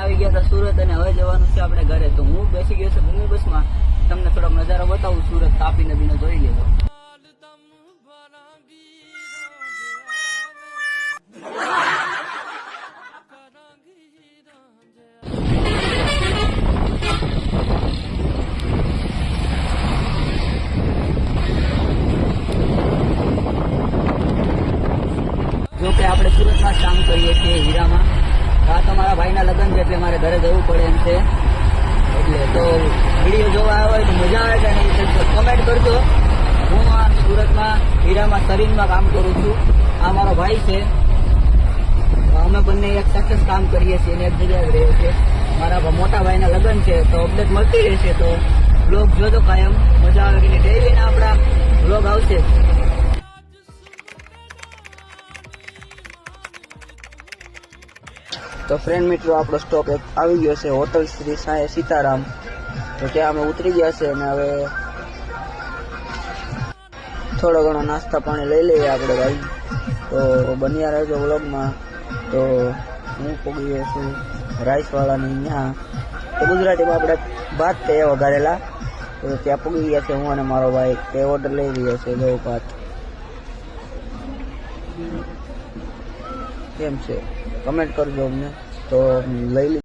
આવી ગયા હતા સુરત અને હવે જવાનું છે આપણે ઘરે. તો હું બેસી ગયો છે ભૂમિ બસમાં. તમને થોડોક નજારો બતાવું સુરત તાપી નદીનો જોઈ લેજો. જો કે આપણે સુરતમાં જ કામ કરીએ છીએ હીરામાં. આ તો મારા ભાઈના લગ્ન છે એટલે મારે ઘરે જવું પડે એમ છે. એટલે તો વિડીયો જોવા આવ્યો હોય તો મજા આવે કે નહીં કમેન્ટ કરજો. હું આ સુરતમાં હીરામાં સરીનમાં કામ કરું છું. આ મારો ભાઈ છે. અમે બંને એક સાથે કામ કરીએ છીએ અને એક જગ્યાએ રહીએ છીએ. મારા મોટા ભાઈના લગ્ન છે તો અપડેટ મળતી રહેશે. તો બ્લોગ જોજો કાયમ, મજા આવે કે ડેઈલીના આપણા બ્લોગ આવશે. તો ફ્રેન્ડ મિત્રો, આપણો સ્ટોપ એક આવી ગયો છે હોટલ શ્રી સાંઈ સીતારામ. તો ત્યાં અમે ઉતરી ગયા છે અને હવે થોડો ઘણો નાસ્તા પાણી લઈ લઈએ આપણે ભાઈ. તો બન્યા રહેજો વ્લોગમાં. તો હું પહોંચી ગયો છું રાઈસવાળાની ત્યાં. તો ગુજરાતીમાં આપણે ભાત છે એ વઘારેલા. તો ત્યાં પહોંચી ગયા છે હું અને મારો ભાઈ. તે ઓર્ડર લઈ રહ્યો છે ગૌ ભાત. કેમ છે કમેન્ટ કરજો અમને. તો લઈ